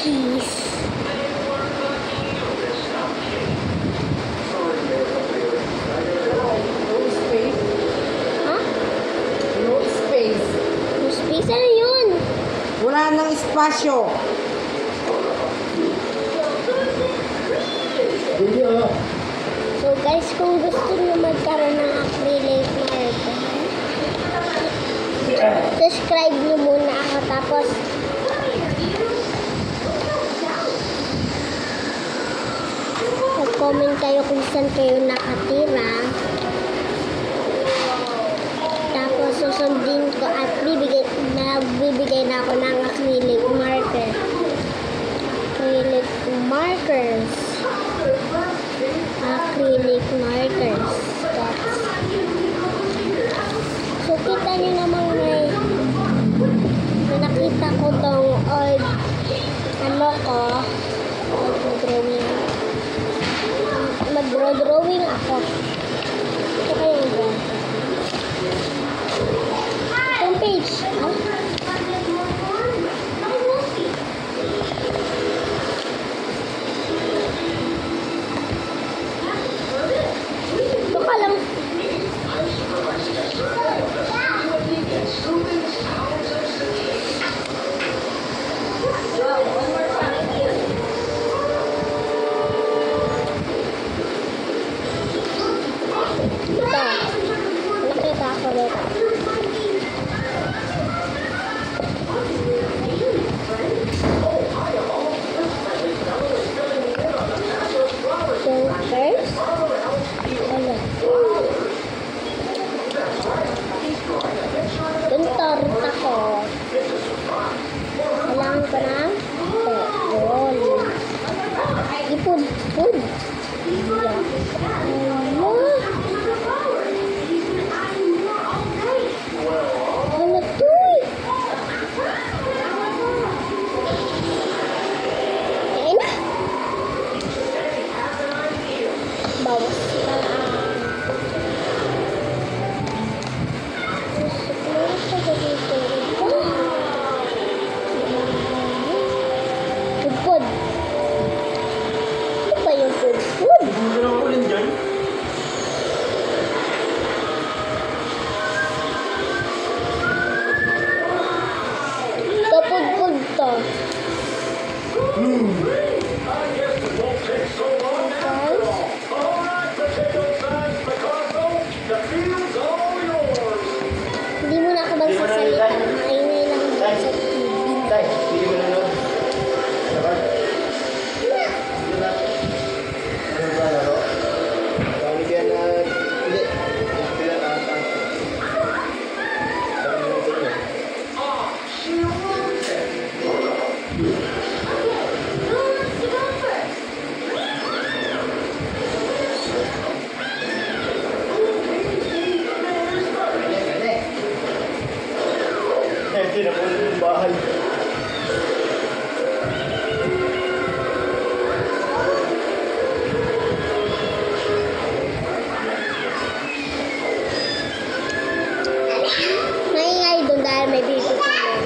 cookies. Ano yun? Wala nang espasyo. So guys, kung gusto nyo magkaroon ng acrylic marker, subscribe nyo muna ako, tapos mag-comment kayo kung saan kayo nakatira. Tapos susundin ko at bibigay na ako ng acrylic marker. Acrylic markers. So kita nyo namang may nakita ko tong old mag-drawing ako. Ito kayo dyan. Itong page. Ito ka lang. Nakita ako dito. Tuntor ako. Kailangan ko ng petrol. Ipod. Ano to? Kain na. Bawas na. Pudpud. Ano ba yung pudpud? Kapudpud to. Hindi mo na ako magsasalita. Maingay lang sa TV. Hindi na po yung bahay. Maingay doon dahil may baby kami.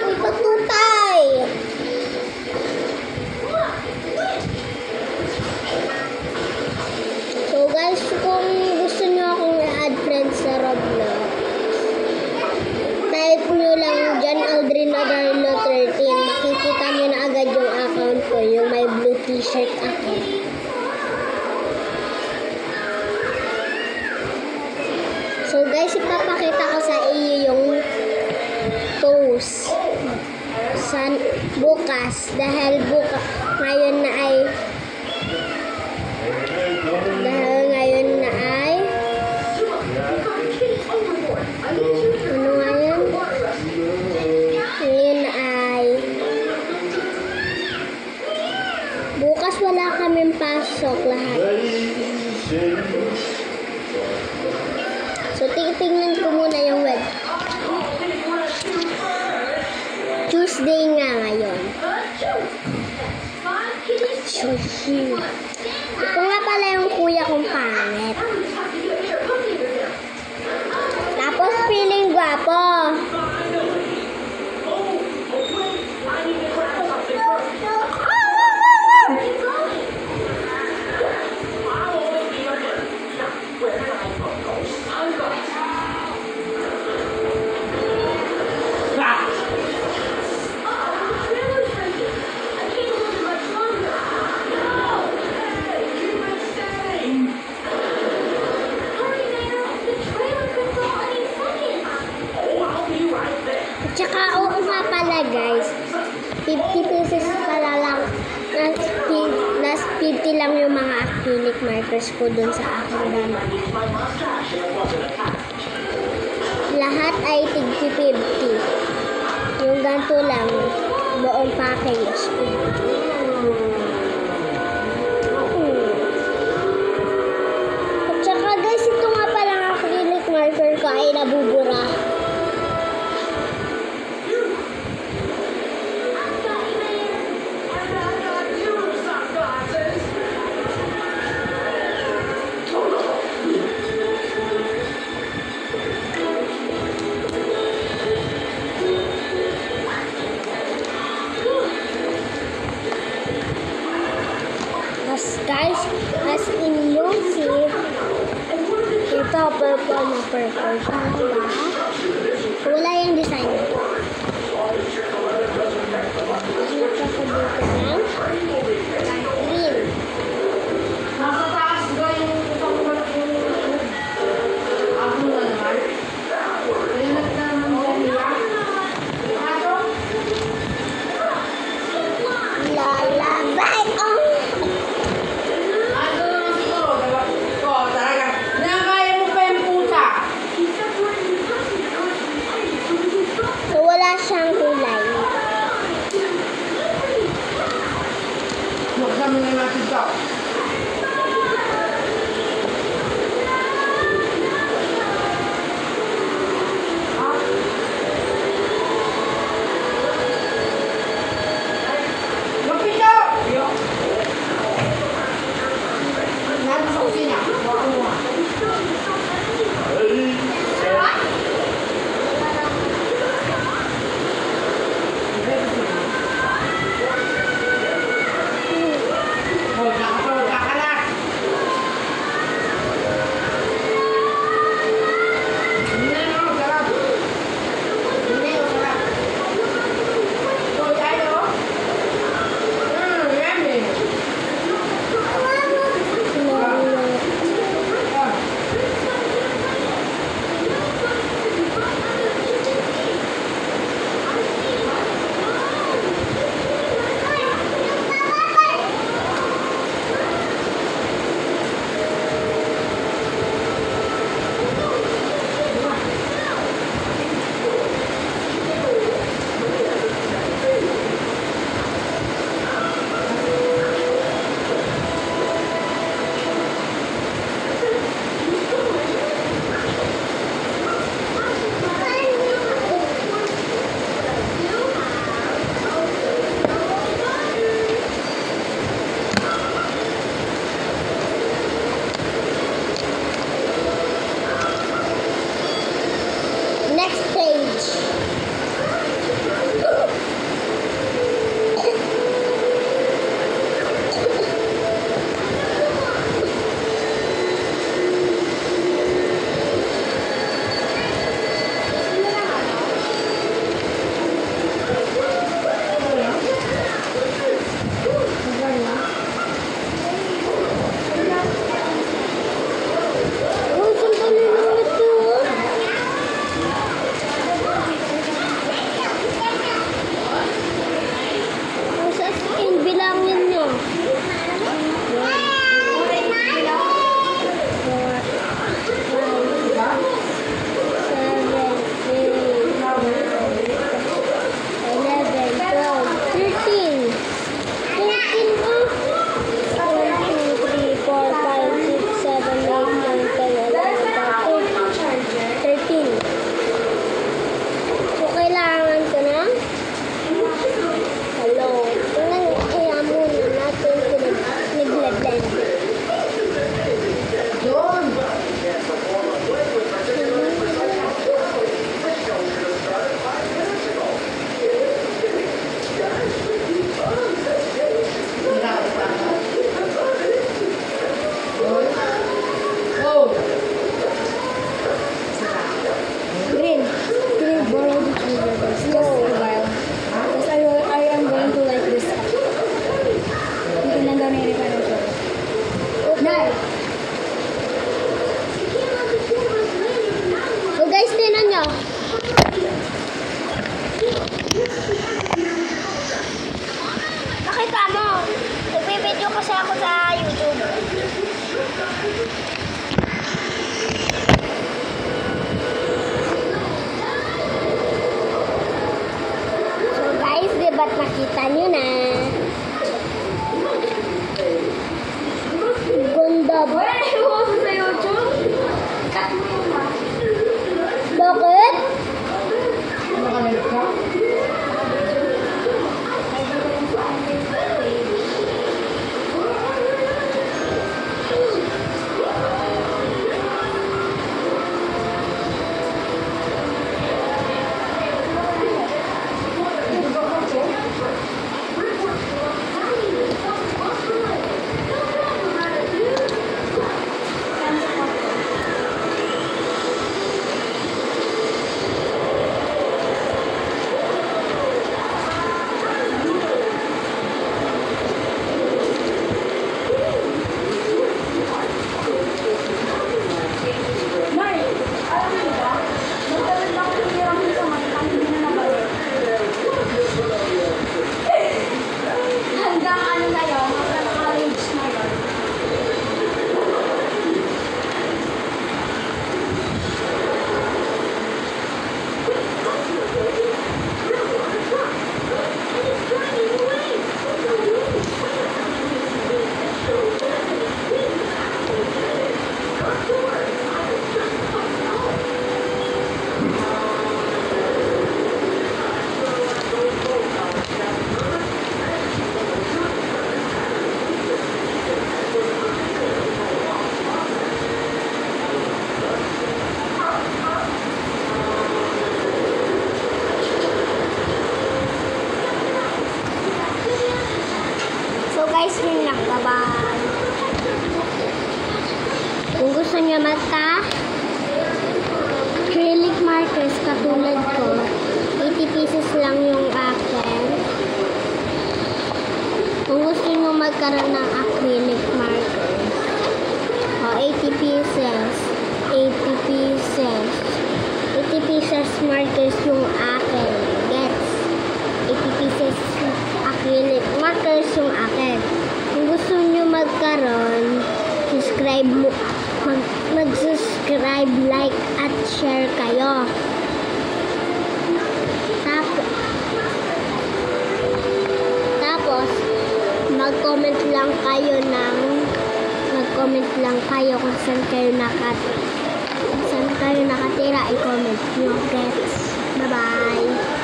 Uy, patutay! So guys, kung gusto nyo akong i-add friends sa Roblox, type nyo lang dyan Aldrin Adarlo 13. Makikita nyo na agad yung account ko, yung may blue t-shirt ako. So guys, ipapakita ko sa iyo yung post bukas, dahil ngayon na ay ano nga yan? Ngayon ay bukas wala kaming pasok lahat. So titingnan ko muna yung web. Tuesday nga ngayon. Sushi. Ito nga pala yung kuya kong pangit. Tapos feeling gwapo. lang yung mga acrylic markers ko dun sa aking dami. Lahat ay tig-50. Yung ganito lang, buong package. At saka guys, ito nga palang acrylic marker ko ay nabubura. Guys, as in you see, ito purple na purple. Diba? Wala yung design. Green. Nasa taas ba yung pangulak mo? Ako na naman. Kailan na naman niya? Lalabay ang ba't nakita nyo na? Ganda ba? Uy, iwan ko sa YouTube. Cut mo yun ba? Bakit? Nakalit ka? Hanggang ano na yun, hanggang naka-range na yun. So guys, yun lang. Bye-bye. Kung gusto nyo acrylic markers katulad ko, 80 pieces lang yung akin. Kung gusto nyo magkaroon ng acrylic markers, 80 pieces. 80 pieces. 80 pieces markers yung akin. Gets? 80 pieces acrylic markers yung akin. Kung gusto nyo magkaroon, mag-subscribe, like, at share kayo. Tapos, mag-comment lang kayo kung saan kayo nakatira. I-comment nyo. Gets? Bye-bye.